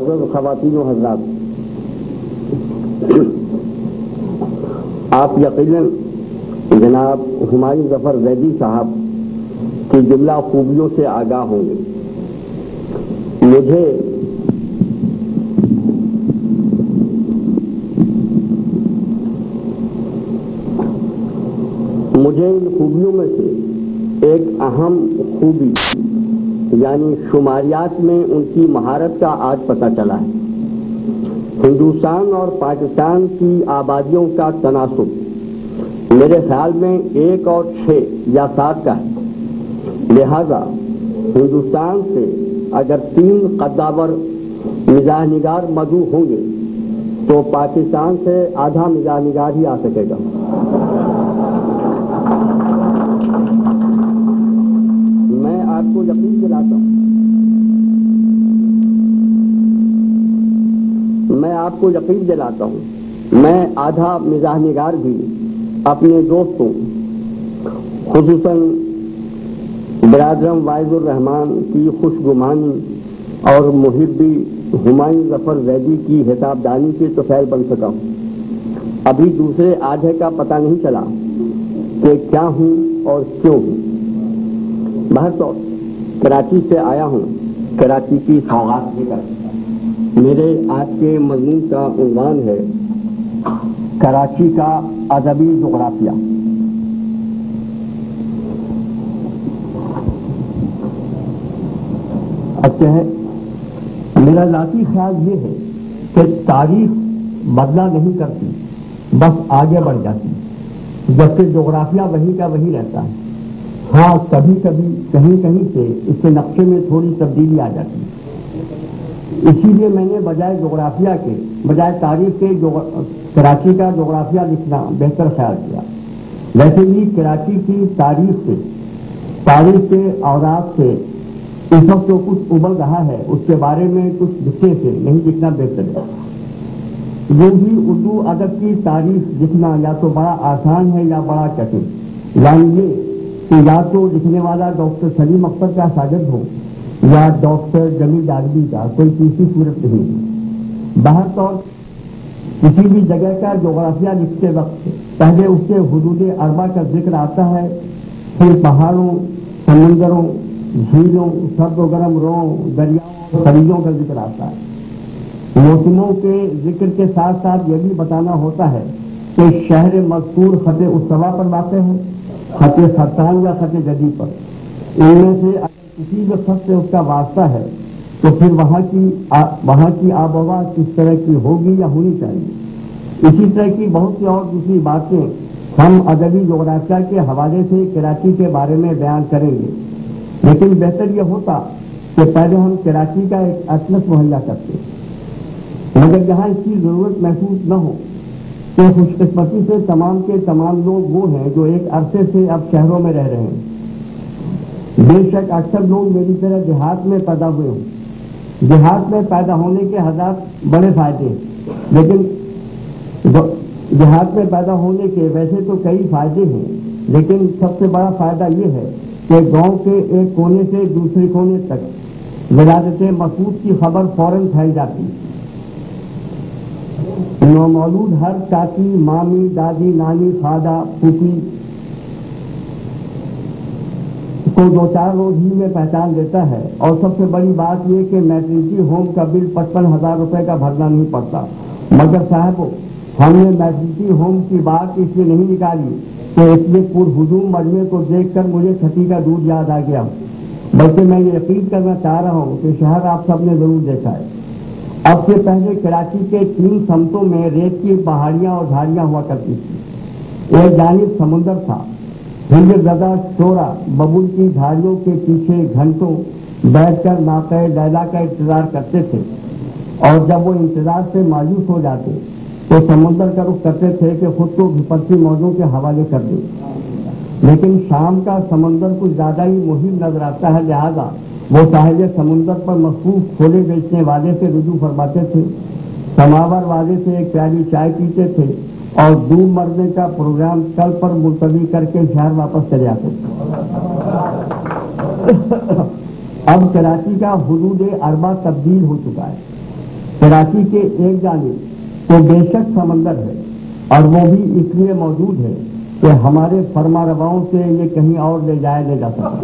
معزز خواتین و حضرات، آپ یقیناً جناب ہمایوں ظفر زیدی صاحب کی جملہ خوبیوں سے آگاہ ہوں گے۔ مجھے ان خوبیوں میں سے ایک اہم خوبی یعنی شماریات میں ان کی مہارت کا آج پتہ چلا ہے۔ ہندوستان اور پاکستان کی آبادیوں کا تناسب میرے خیال میں 1 اور 6 یا 7 کا ہے، لہذا ہندوستان سے اگر 3 قداور مزاح نگار مدعو ہوں گے تو پاکستان سے آدھا مزاح نگار ہی آ سکے گا۔ میں آپ کو یقین دلاتا ہوں میں آدھا مزاح نگار بھی اپنے دوستوں خصوصاً برادرم وائز الرحمان کی خوشگمانی اور محبی ہمایوں ظفر زیدی کی حسابدانی کے طفیل بن سکا ہوں۔ ابھی دوسرے آدھے کا پتہ نہیں چلا کہ کیا ہوں اور کیوں ہوں۔ بہرطور کراچی سے آیا ہوں، کراچی کی سوغات لے کر۔ میرے آج کے مضمون کا عنوان ہے کراچی کا ادبی جغرافیہ۔ اچھا ہے، میرا ذاتی خیال یہ ہے کہ تاریخ بدلا نہیں کرتی، بس آگے بڑھ جاتی، جبکہ جغرافیہ وہی کا وہی رہتا ہے۔ ہاں کبھی کبھی کہیں سے اس کے نقشے میں تھوڑی تبدیلی آ جاتی ہے۔ اسی لیے میں نے بجائے تاریخ کے کراچی کا جغرافیہ لکھنا بہتر خیال کیا۔ ویسے بھی کراچی کی تاریخ کے اوراق سے اس وقت جو کچھ ابل رہا ہے اس کے بارے میں کچھ لکھنے سے نہیں لکھنا بہتر ہے۔ یہ بھی اردو ادب کی تاریخ لکھنا یا تو بڑا آسان ہے یا بڑا کٹھن، یعنی یہ کہ یا تو لکھنے والا ڈاکٹر سلیم اختر کا شاگرد ہو یا ڈاکٹر جمیل ڈاگوی کا، کوئی تیسری صورت نہیں۔ بہرطور کسی بھی جگہ کا جغرافیہ لکھتے وقت پہلے اس کے حدود اربع کا ذکر آتا ہے، پھر پہاڑوں، سمندروں، جھیلوں، سرد و گرم روں، دریاؤں اور خلیجوں کا ذکر آتا ہے۔ موسموں کے ذکر کے ساتھ ساتھ یہ بھی بتانا ہوتا ہے کہ شہر مذکور خط استوا پر واقع ہے، خط خرطان یا خط جدی پر۔ ان میں سے اگر کسی بھی خط سے اس کا واسطہ ہے تو پھر وہاں کی آب و ہوا کس طرح کی ہوگی یا ہونی چاہیے۔ اسی طرح کی بہت سی اور دوسری باتیں ہم ادبی جغرافیہ کے حوالے سے کراچی کے بارے میں بیان کریں گے، لیکن بہتر یہ ہوتا کہ پہلے ہم کراچی کا ایک اطلس مہیا کرتے، مگر یہاں اس کی ضرورت محسوس نہ ہو کہ خوش قسمتی سے تمام کے تمام لوگ وہ ہیں جو ایک عرصے سے اب شہروں میں رہ رہے ہیں۔ بے شک اکثر لوگ میری طرح دیہات میں پیدا ہوئے ہوں۔ دیہات میں پیدا ہونے کے حضرات بڑے فائدے ہیں، لیکن دیہات میں پیدا ہونے کے ویسے تو کئی فائدے ہیں، لیکن سب سے بڑا فائدہ یہ ہے کہ گاؤں کے ایک کونے سے دوسرے کونے تک ولادت مسعود کی خبر فوراً پھیل جاتی۔ نومولود ہر چاچی، مامی، دادی، نانی، خالہ، پھوپھی کو 2-4 روز ہی میں پہچان لیتا ہے۔ اور سب سے بڑی بات یہ کہ میٹرنٹی ہوم کا بل 55,000 روپے کا بھرنا نہیں پڑتا۔ مگر صاحب ہم نے میٹرنٹی ہوم کی بات اس لیے نہیں نکالی کہ اس لیے پرہجوم مجمع کو دیکھ کر مجھے چھٹی کا دودھ یاد آ گیا، بلکہ میں یہ یقین کرنا چاہ رہا ہوں کہ شہر آپ سب نے ضرور دیکھا ہے۔ اب سے پہلے کراچی کے 3 سمتوں میں ریت کی پہاڑیاں اور جھاڑیاں ہوا کرتی تھی۔ ایک جانب سمندر تھا، ہند زدہ شعرا ببول کی جھاڑیوں کے پیچھے گھنٹوں بیٹھ کر ناقہ لیلا کا انتظار کرتے تھے، اور جب وہ انتظار سے مایوس ہو جاتے تو سمندر کا رخ کرتے تھے کہ خود کو وپرسی موجوں کے حوالے کر دیں۔ لیکن شام کا سمندر کچھ زیادہ ہی مہم نظر آتا ہے، لہذا وہ ساحل سمندر پر مخصوص کھولے بیچنے والے سے رجوع فرماتے تھے، سماور والے سے ایک پیالی چائے پیتے تھے اور ڈوب مرنے کا پروگرام کل پر ملتوی کر کے شہر واپس چلے آتے تھے۔ اب کراچی کا حدود اربع تبدیل ہو چکا ہے۔ کراچی کے ایک جانب تو بے شک سمندر ہے، اور وہ بھی اس لیے موجود ہے کہ ہمارے فرما رواؤں سے یہ کہیں اور لے جایا نہیں جا سکتا۔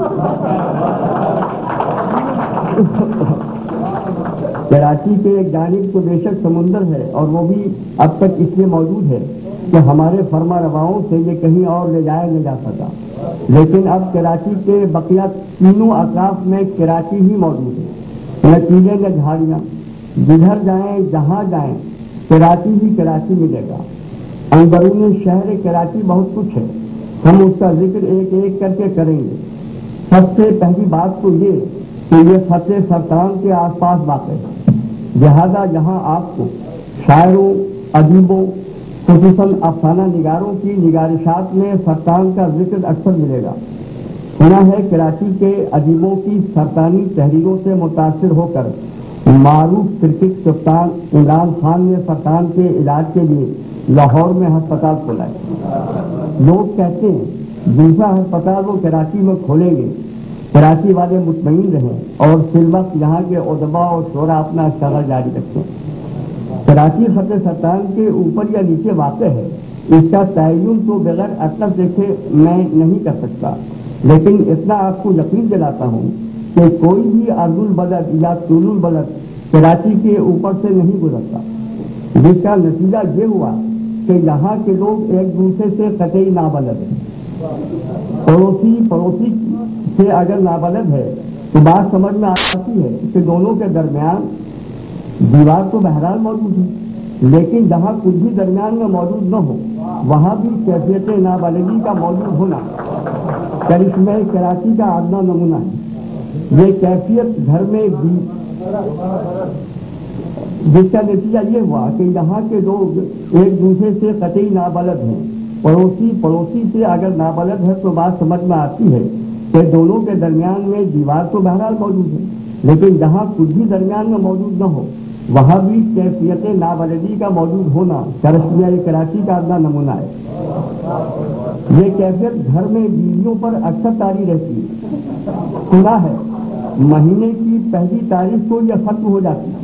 کراچی کے ایک جانب تو بے شک سمندر ہے، اور وہ بھی اب تک اس لیے موجود ہے کہ ہمارے فرما رواؤں سے یہ کہیں اور لے جایا نہیں جا سکا، لیکن اب کراچی کے بقیہ تینوں اطراف میں کراچی ہی موجود ہے۔ نتیجے میں جھاڑیاں جدھر جائیں جہاں جائیں کراچی ہی کراچی ملے گا۔ اندرون شہر کراچی بہت کچھ ہے، ہم اس کا ذکر ایک ایک کر کے کریں گے۔ سب سے پہلی بات تو یہ کہ یہ خط سرطان کے آس پاس واقع ہے، لہذا یہاں آپ کو شاعروں، ادیبوں، خصوصاً افسانہ نگاروں کی نگارشات میں سرطان کا ذکر اکثر ملے گا۔ سنا ہے کراچی کے ادیبوں کی سرطانی تحریروں سے متاثر ہو کر معروف کرکٹ کپتان عمران خان نے سرطان کے علاج کے لیے لاہور میں ہسپتال کھولا ہے۔ لوگ کہتے ہیں دوسرا ہسپتال وہ کراچی میں کھولیں گے۔ کراچی والے مطمئن رہیں اور فی الوقت یہاں کے ادبا اور شعراء اپنا شغل جاری رکھیں۔ کراچی خط سرطان کے اوپر یا نیچے واقع ہے، اس کا تعین تو بغیر اطلس دیکھے میں نہیں کر سکتا، لیکن اتنا آپ کو یقین دلاتا ہوں کہ کوئی بھی ارض البلد یا طول البلد کراچی کے اوپر سے نہیں گزرتا، جس کا نتیجہ یہ ہوا کہ یہاں کے لوگ ایک دوسرے سے قطعی نابلد ہیں۔ پڑوسی سے اگر نابلد ہے تو بات سمجھ میں آتی ہے کہ دونوں کے درمیان دیوار تو بہرحال موجود ہے، لیکن جہاں کچھ بھی درمیان میں موجود نہ ہو وہاں بھی کیفیت نابلدی کا موجود ہونا کرشمہ کراچی کا ادنا نمونہ ہے۔ یہ کیفیت گھر میں بھی، جس کا نتیجہ یہ ہوا کہ یہاں کے لوگ ایک دوسرے سے قطعی نابلد ہیں۔ پڑوسی سے اگر نابلد ہے تو بات سمجھ میں آتی ہے کہ دونوں کے درمیان میں دیوار تو بہرحال موجود ہے، لیکن جہاں کچھ بھی درمیان میں موجود نہ ہو وہاں بھی کیفیت نابلدی کا موجود ہونا کرشمہ کراچی کا ادنا نمونہ ہے۔ یہ کیفیت گھر میں بیویوں پر اکثر طاری رہتی ہے۔ سنا ہے مہینے کی پہلی تاریخ کو یہ ختم ہو جاتی ہے۔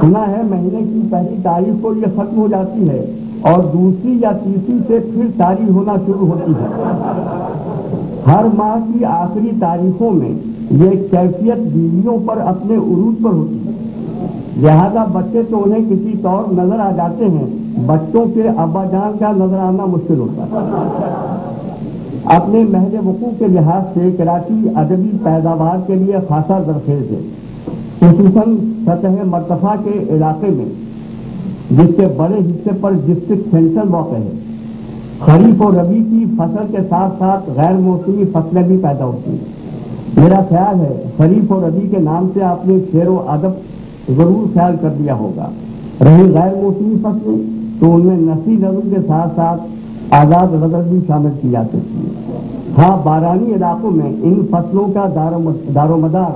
سنا ہے مہینے کی پہلی تاریخ کو یہ ختم ہو جاتی ہے اور دوسری یا تیسری سے پھر طاری ہونا شروع ہوتی ہے۔ ہر ماہ کی آخری تاریخوں میں یہ کیفیت بیویوں پر اپنے عروج پر ہوتی ہے، لہذا بچے تو انہیں کسی طور نظر آ جاتے ہیں، بچوں کے ابا جان کا نظر آنا مشکل ہوتا ہے۔ اپنے محل وقوع کے لحاظ سے کراچی ادبی پیداوار کے لیے خاصا زرخیز ہے، خصوصاً سطح مرتفع کے علاقے میں جس کے بڑے حصے پر ڈسٹرکٹ سینٹرل واقع ہے۔ خریف اور ربیع کی فصل کے ساتھ ساتھ غیر موسمی فصلیں بھی پیدا ہوتی ہیں۔ میرا خیال ہے خریف اور ربیع کے نام سے آپ نے شعر و ادب ضرور خیال کر دیا ہوگا۔ رہی غیر موسمی فصلیں تو ان میں نسلی نظم کے ساتھ ساتھ آزاد غزل بھی شامل کی جا سکتی ہے۔ ہاں بارانی علاقوں میں ان فصلوں کا دار و مدار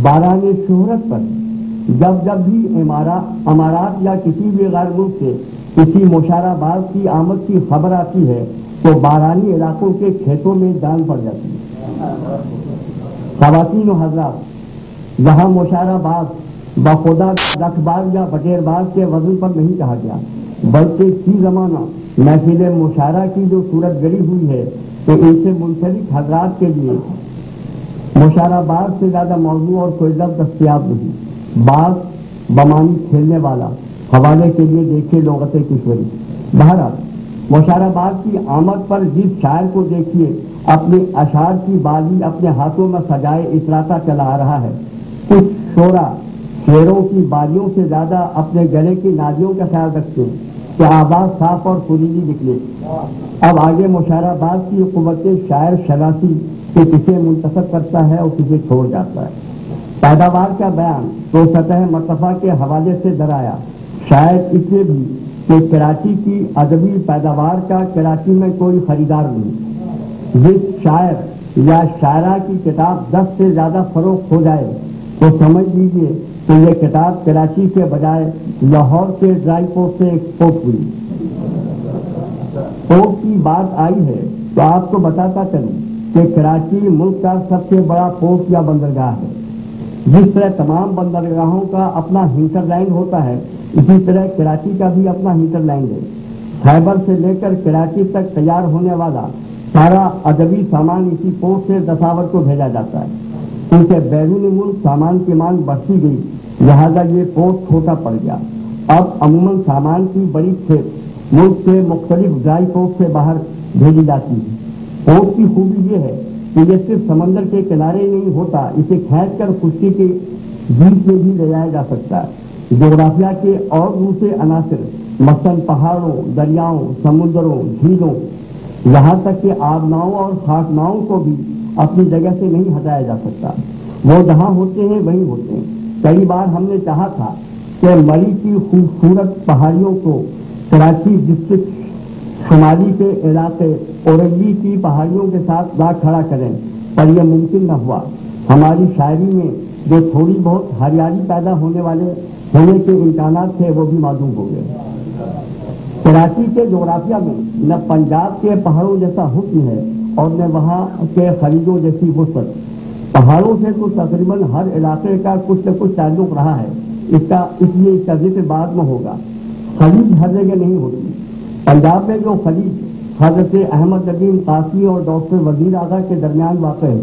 باران شہرت پر، جب بھی امارات یا کسی بھی غیر ملک سے کسی مشارہ باز کی آمد کی خبر آتی ہے تو بارانی علاقوں کے کھیتوں میں جان پڑ جاتی ہے۔ خواتین و حضرات، یہاں مشارہ باز بخدا رکھ باز یا بٹیر باز کے وزن پر نہیں کہا گیا، بلکہ فی زمانہ محفل مشارہ کی جو صورت گڑی ہوئی ہے تو ان سے منسلک حضرات کے لیے مشارہ باز سے زیادہ موضوع اور کوئی لفظ دستیاب نہیں۔ باز بمانی کھیلنے والا، حوالے کے لیے دیکھے لغت کشوری۔ بہرحال مشارہ باز کی آمد پر جس شاعر کو دیکھیے اپنے اشعار کی بالی اپنے ہاتھوں میں سجائے اتراتا چلا آ رہا ہے، کچھ شعراء شعروں کی بالیوں سے زیادہ اپنے گلے کی نالیوں کا خیال رکھتے ہیں کہ آواز صاف اور سریلی نکلے۔ اب آگے مشارہ باز کی قوت شاعر شناسی کہ کسے منتخب کرتا ہے اور کسے چھوڑ جاتا ہے۔ پیداوار کا بیان تو سطح مرتفع کے حوالے سے درایا، شاید اس لیے بھی کہ کراچی کی ادبی پیداوار کا کراچی میں کوئی خریدار نہیں۔ جس شاعر یا شاعرہ کی کتاب 10 سے زیادہ فروخت ہو جائے تو سمجھ لیجیے کہ یہ کتاب کراچی کے بجائے لاہور کے ڈرائی پورٹ سے ایکسپورٹ ہوئی۔ پورٹ کی بات آئی ہے تو آپ کو بتاتا چلوں کہ کراچی ملک کا سب سے بڑا پورٹ یا بندرگاہ ہے۔ جس طرح تمام بندرگاہوں کا اپنا ہنٹر لینڈ ہوتا ہے، اسی طرح کراچی کا بھی اپنا ہنٹر لینڈ ہے۔ خیبر سے لے کر کراچی تک تیار ہونے والا سارا ادبی سامان اسی پورٹ سے دساور کو بھیجا جاتا ہے۔ کیونکہ بیرون ملک سامان کی مانگ بڑھتی گئی، لہذا یہ پورٹ چھوٹا پڑ گیا۔ اب عموماً سامان کی بڑی کھیپ ملک کے مختلف ڈرائی پورٹ سے باہر بھیجی جاتی ہے۔ پورٹ کی خوبی یہ ہے کہ یہ صرف سمندر کے کنارے نہیں ہوتا، اسے کھینچ کر خشکی کے بیچ میں بھی لے جایا جا سکتا ہے۔ جغرافیہ کے اور دوسرے عناصر مثلاً پہاڑوں، دریاؤں، سمندروں، جھیلوں، یہاں تک کہ آبناؤں اور خاکناؤں کو بھی اپنی جگہ سے نہیں ہٹایا جا سکتا، وہ جہاں ہوتے ہیں وہیں ہوتے ہیں۔ کئی بار ہم نے چاہا تھا کہ مری کی خوبصورت پہاڑیوں کو کراچی ڈسٹرکٹ شمالی کے علاقے اورنگی کی پہاڑیوں کے ساتھ لا کھڑا کریں، پر یہ ممکن نہ ہوا۔ ہماری شاعری میں جو تھوڑی بہت ہریالی پیدا ہونے کے امکانات تھے وہ بھی معدوم ہو گئے۔ کراچی کے جغرافیہ میں نہ پنجاب کے پہاڑوں جیسا حسن ہے اور نہ وہاں کے خلیجوں جیسی وسعت۔ پہاڑوں سے تو تقریباً ہر علاقے کا کچھ نہ کچھ تعلق رہا ہے، اس لیے اس کا ذکر بعد میں ہوگا۔ خلیج ہر جگہ نہیں ہوتی۔ پنجاب میں جو خلیج حضرت احمد ندیم قاسمی اور ڈاکٹر وزیر اعظم کے درمیان واقع ہے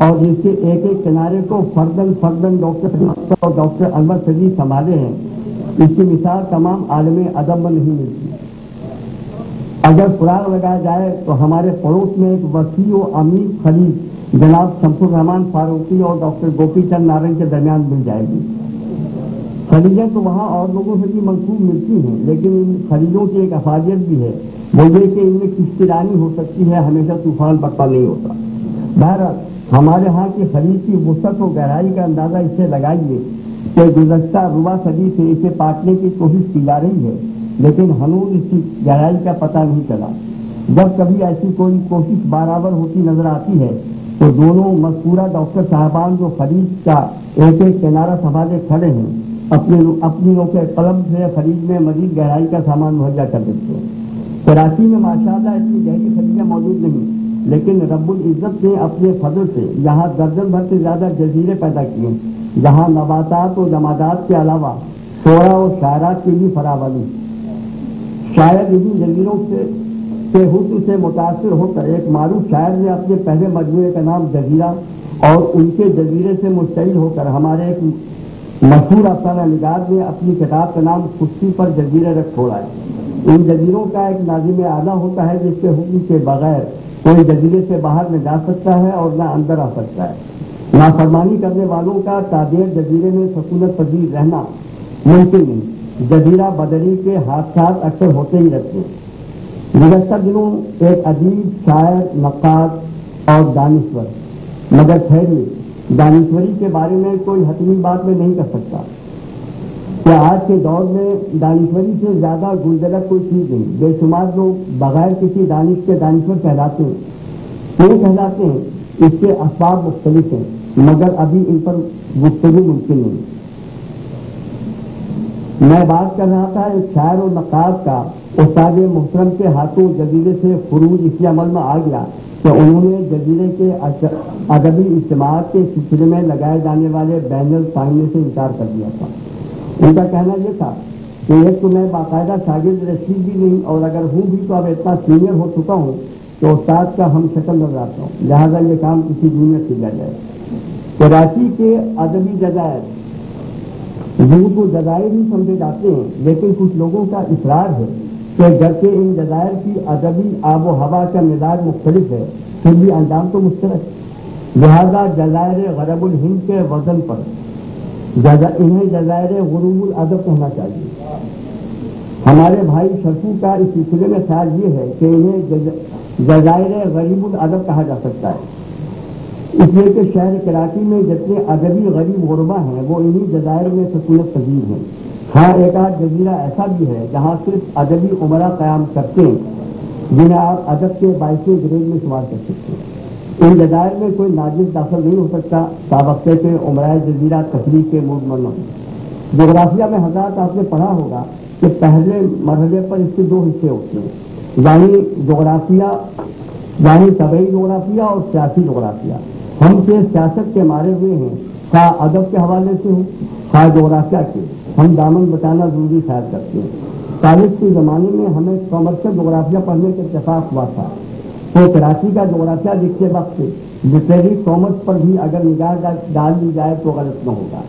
اور جس کے ایک ایک کنارے کو فردن ڈاکٹر انور سعدی سنبھالے ہیں، اس کی مثال تمام عالم ادب میں نہیں ملتی۔ اگر فراغ لگایا جائے تو ہمارے پڑوس میں ایک وسیع و عمیق خلیج جناب شمس الرحمان فاروقی اور ڈاکٹر گوپی چند نارنگ کے درمیان مل جائے گی۔ خلیجیں تو وہاں اور لوگوں سے بھی منسوب ملتی ہیں، لیکن ان خلیجوں کی ایک افادیت بھی ہے، وہ یہ کہ ان میں کشتی رانی ہو سکتی ہے، ہمیشہ طوفان برپا نہیں ہوتا۔ بہرحال ہمارے ہاں کی خلیج کی وسعت و گہرائی کا اندازہ اس سے لگائیے کہ گزشتہ ربع صدی سے اسے پاٹنے کی کوشش کی جا رہی ہے، لیکن ہنوز اس کی گہرائی کا پتہ نہیں چلا۔ جب کبھی ایسی کوئی کوشش برابر ہوتی نظر آتی ہے تو دونوں مذکورہ ڈاکٹر صاحبان جو خلیج کا ایک ایک کنارہ سنبھالے کھڑے ہیں، اپنی نوکے قلم سے خلیج میں مزید گہرائی کا سامان مہیا کر دیتے ہیں۔ کراچی میں ماشاءاللہ اتنی گہری خلیجیں موجود نہیں، لیکن رب العزت نے اپنے فضل سے یہاں درجن بھر سے زیادہ جزیرے پیدا کیے، جہاں نباتات و جمادات کے علاوہ شعرا و شاعرات کی بھی فراوانی۔ شاید انہیں جزیروں کے حسن سے متاثر ہو کر ایک معروف شاعر نے اپنے پہلے مجموعے کا نام جزیرہ اور ان کے جزیرے سے مشتعل ہو کر ہمارے ایک مشہور افسانہ نگار نے اپنی کتاب کا نام خشکی پر جزیرے رکھ چھوڑا ہے۔ ان جزیروں کا ایک ناظم اعلیٰ ہوتا ہے جس کے حکم کے بغیر کوئی جزیرے سے باہر نہ جا سکتا ہے اور نہ اندر آ سکتا ہے۔ نافرمانی کرنے والوں کا تادیر جزیرے میں سکونت پذیر رہنا ممکن نہیں۔ جزیرہ بدری کے حادثات اکثر ہوتے ہی رہتے ہیں۔ گزشتہ دنوں ایک ادیب، شاعر، نقاد اور دانشور، مگر ٹھہریے، دانشوری کے بارے میں کوئی حتمی بات میں نہیں کر سکتا کہ آج کے دور میں دانشوری سے زیادہ گلجلک کوئی چیز نہیں۔ بے شمار لوگ بغیر کسی دانش کے دانشور کہلاتے ہیں۔ کیوں کہلاتے ہیں؟ اس کے اسباب مختلف ہیں، مگر ابھی ان پر گفتگو ممکن نہیں۔ میں بات کر رہا تھا ایک شاعر و نقاد کا، استاد محترم کے ہاتھوں جزیرے سے خروج اسی عمل میں آ گیا کہ انہوں نے جزیرے کے ادبی اجتماعات کے سلسلے میں لگائے جانے والے بینر سامنے سے انکار کر دیا تھا۔ ان کا کہنا یہ تھا کہ ایک تو میں باقاعدہ شاگرد رشید بھی نہیں، اور اگر ہوں بھی تو اب اتنا سینئر ہو چکا ہوں کہ استاد کا ہم شکل نظر آتا ہوں، لہٰذا یہ کام کسی دن میں کیا جائے۔ کراچی کے ادبی جزائر جن کو جزائر ہی سمجھے جاتے ہیں، لیکن کچھ لوگوں کا اصرار ہے کہ گرچہ ان جزائر کی ادبی آب و ہوا کا مزاج مختلف ہے، پھر بھی انجام تو مشترک، لہذا جزائر غرب الہند کے وزن پر انہیں جزائر غروب الادب کہنا چاہیے۔ ہمارے بھائی شرفو کا اس سلسلے میں خیال یہ ہے کہ انہیں جزائر غریب الادب کہا جا سکتا ہے، اس لیے کہ شہر کراچی میں جتنے ادبی غریب غربا ہیں وہ انہی جزائر میں سکونت پذیر ہیں۔ ہاں ایک آدھ جزیرہ ایسا بھی ہے جہاں صرف ادبی عمرہ قیام کرتے ہیں جنہیں آپ ادب کے باعث گریڈ میں شمار کر سکتے ہیں۔ ان جزائر میں کوئی ناجز داخل نہیں ہو سکتا تابقتے کے عمرہ جزیرہ تفریح کے موڈ میں نہ ہو۔ جغرافیہ میں حضرات آپ نے پڑھا ہوگا کہ پہلے مرحلے پر اس کے دو حصے ہوتے ہیں، یعنی جغرافیہ، یعنی طبعی جغرافیہ اور سیاسی جغرافیہ۔ ہم سے سیاست کے مارے ہوئے ہیں، خواہ ادب کے حوالے سے ہو خواہ جغرافیہ کے، ہم دامن بچانا ضروری خیال کرتے ہیں۔ تاریخ کے زمانے میں ہمیں کامرشل جغرافیہ پڑھنے کا اتفاق ہوا تھا، تو کراچی کا جغرافیہ لکھتے وقت لٹریری کامرس پر بھی اگر نگاہ ڈال لی جائے تو غلط نہ ہوگا۔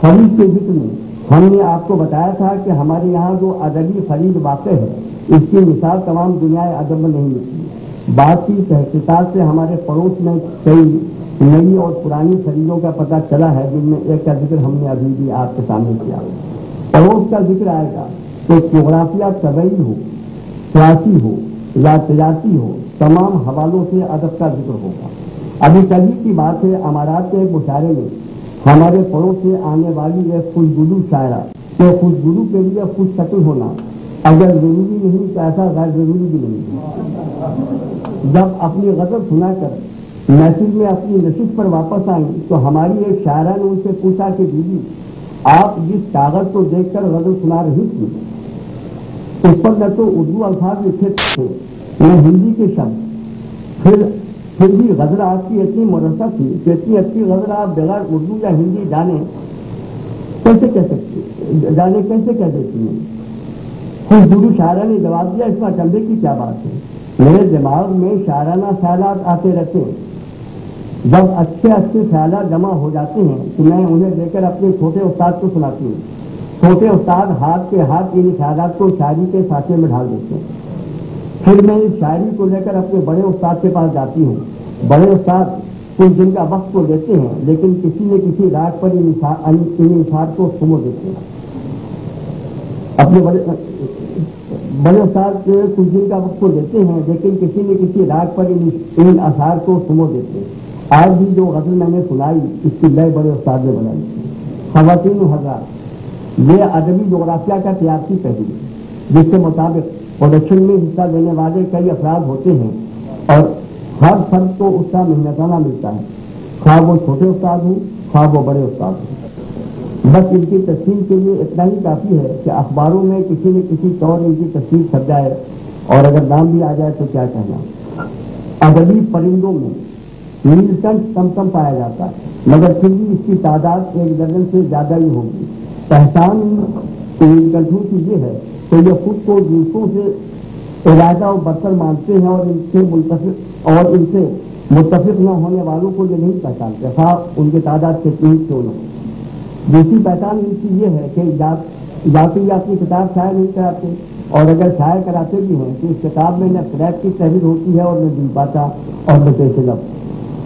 خرید کے ذکر میں ہم نے آپ کو بتایا تھا کہ ہمارے یہاں جو ادبی خرید واقع ہے اس کی مثال تمام دنیا ادب میں نہیں ملتی۔ بات کی تحقیقات سے ہمارے پڑوس میں کئی نئی اور پرانی خریدوں کا پتہ چلا ہے، جن میں ایک کا ذکر ہم نے ابھی بھی آپ کے سامنے کیا۔ پڑوس کا ذکر آئے گا تو جغرافیہ طبعی ہو، سیاسی ہو یا تجارتی ہو، تمام حوالوں سے ادب کا ذکر ہوگا۔ ابھی کل کی بات ہے، امارات کے ایک مشاعرے میں ہمارے پڑوس سے آنے والی ایک خوشگلو شاعرہ کہ خوشگلو کے لیے خوش شکل ہونا اگر ضروری نہیں تو ایسا غیر ضروری بھی نہیں۔ جب اپنی غزل سنا کر محفل میں اپنی نشست پر واپس آئیں تو ہماری ایک شاعرہ نے ان سے پوچھا کہ دیدی آپ جس کاغذ کو دیکھ کر غزل سنا رہی تھی اس پر نہ تو اردو الفاظ لکھے تھے نہ ہندی کے شبد، پھر بھی غزل آپ کی اتنی مرتب تھی کہ اتنی اچھی غزل آپ بغیر اردو یا ہندی کیسے کہہ دیتی ہیں؟ خوشگلو شاعرہ نے جواب دیا، اس میں اچنبے کی کیا بات ہے، میرے دماغ میں شاعرانہ خیالات آتے رہتے ہیں، جب اچھے خیالات جمع ہو جاتے ہیں تو میں انہیں لے کر اپنے چھوٹے استاد کو سناتی ہوں۔ چھوٹے استاد ہاتھ کے ہاتھ ان خیالات کو شاعری کے سانچے میں ڈال دیتے ہیں، پھر میں اس شاعری کو لے کر اپنے بڑے استاد کے پاس جاتی ہوں۔ بڑے استاد کچھ دن کا وقت تو دیتے ہیں لیکن کسی نہ کسی راگ پر ان اشعار کو سمو دیتے ہیں۔ اپنے بڑے استاد کچھ دن کا وقت تو دیتے ہیں لیکن کسی نہ کسی راگ پر ان اشعار کو سمو دیتے ہیں۔ آج بھی جو غزل میں نے سنائی اس کی لئے بڑے استاد نے بنائی تھی۔ خواتین و حضرات، یہ ادبی جغرافیہ کا سیاسی پہلو ہے جس کے مطابق پروڈکشن میں حصہ لینے والے کئی افراد ہوتے ہیں اور ہر فرد کو اس کا محنتانہ ملتا ہے، خواہ وہ چھوٹے استاد ہوں خواہ وہ بڑے استاد ہوں۔ بس ان کی تقسیم کے لیے اتنا ہی کافی ہے کہ اخباروں میں کسی نہ کسی طور ان کی تصویر چھپ جائے اور اگر نام بھی آ جائے تو کیا کہنا۔ ادبی پرندوں میں نیلکنٹھ کم پایا جاتا ہے مگر پھر بھی اس کی تعداد 1 درجن سے زیادہ ہی ہوگی۔ پہچان نیلکنٹھوں کی یہ ہے کہ یہ خود کو دوسروں سے علیحدہ و برتر مانتے ہیں اور ان سے متفق نہ ہونے والوں کو یہ نہیں پہچانتے، خواہ ان کی تعداد کتنی کیوں نہ ہو۔ دوسری پہچان ان کی یہ ہے کہ یا تو یہ اپنی کتاب شائع نہیں کراتے اور اگر شائع کراتے بھی ہیں تو اس کتاب میں نہ فریب کی تحریر ہوتی ہے اور نہ دل باتا اور نہ پیش لفظ،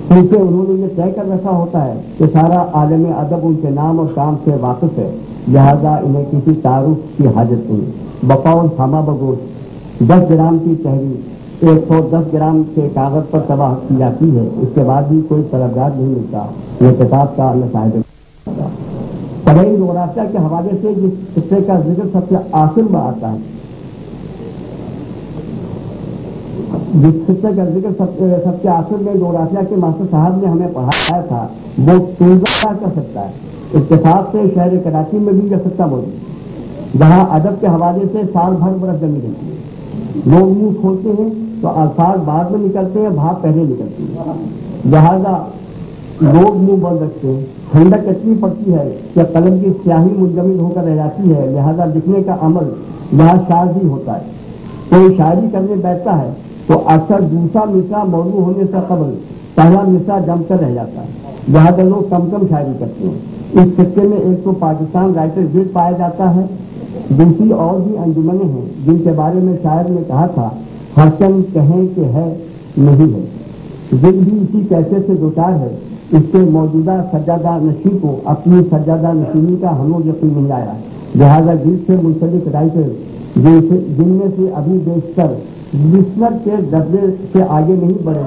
کیونکہ انہوں نے یہ طے کر رکھا ہوتا ہے کہ سارا عالم ادب ان کے نام اور کام سے واقف ہے، لہذا انہیں کسی تعارف کی حاجت نہیں۔ بقول ہمہ بگوش 10 گرام کی تحریر 110 گرام کے کاغذ پر تباہ کی جاتی ہے، اس کے بعد بھی کوئی طلبگار نہیں ملتا، یہ کتاب کا نصائب طبعی جغرافیہ کے حوالے سے جس خطے کا ذکر سب سے آخر میں آتا ہے، جس خطے کا ذکر سب سے آخر میں جغرافیہ کے ماسٹر صاحب نے ہمیں پڑھایا تھا وہ تلزا کا سکتا ہے۔ اتفاق سے شہر کراچی میں بھی یہ خطہ موجود ہے جہاں ادب کے حوالے سے سال بھر برف جمی رہتی ہے، لوگ منہ کھولتے ہیں تو الفاظ بعد میں نکلتے ہیں، بھاپ پہلے نکلتی ہے، لہذا لوگ منہ بند رکھتے ہیں۔ ٹھنڈک اتنی پڑتی ہے کہ قلم کی سیاہی منجمد ہو کر رہ جاتی ہے، لہذا لکھنے کا عمل یہاں شاذ ہی ہوتا ہے۔ کوئی شاعری کرنے بیٹھتا ہے تو اکثر دوسرا مصرع موضوع ہونے سے قبل پہلا مصرع جم کر رہ جاتا ہے، لہذا لوگ کم شاعری کرتے ہیں۔ اس خطے میں ایک تو پاکستان رائٹر گلڈ پایا جاتا ہے، دوسری اور بھی انجمنیں ہیں جن کے بارے میں شاعر نے کہا تھا ہر چند کہیں کہ ہے نہیں ہے۔ گلڈ بھی اسی کیفیت سے دوچار ہے، اس کے موجودہ سجادہ نشین کو اپنی سجادہ نشینی کا ہنوز یقین نہیں آیا، لہذا گلڈ سے منسلک رائٹر جن میں سے ابھی بیشتر لسنر کے درجے سے آگے نہیں بڑھے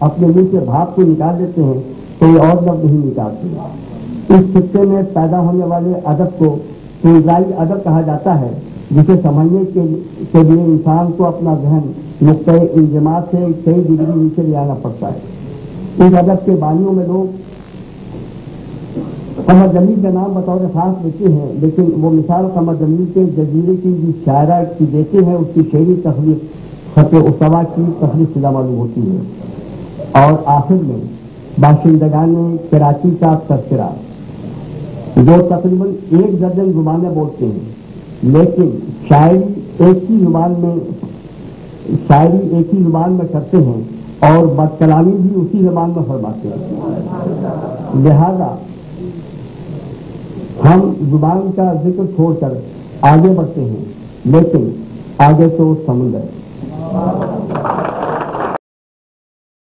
اپنے منہ سے بھاپ کو نکال دیتے ہیں، کوئی اور لفظ نہیں نکالتے۔ اس خطے میں پیدا ہونے والے ادب کو فضائی ادب کہا جاتا ہے، جسے سمجھنے کے لیے انسان کو اپنا ذہن نقطۂ انجماد سے کئی ڈگری نیچے لے آنا پڑتا ہے۔ اس ادب کے بانیوں میں لوگ قمر جمیل کا نام بطور خاص لیتے ہیں، لیکن وہ مثال قمر جمیل کے جزیرے کی جس شاعرہ کی دیتے ہیں اس کی شعری تخلیق خط استوا کی تخلیق شدہ معلوم ہوتی ہے۔ اور آخر میں باشندگان کراچی کا تذکرہ جو تقریباً 1 درجن زبانیں بولتے ہیں، لیکن شاعری ایک ہی زبان میں کرتے ہیں اور بد کلامی بھی اسی زبان میں فرماتے ہیں۔ لہذا ہم زبان کا ذکر چھوڑ کر آگے بڑھتے ہیں، لیکن آگے تو سمندر ہے۔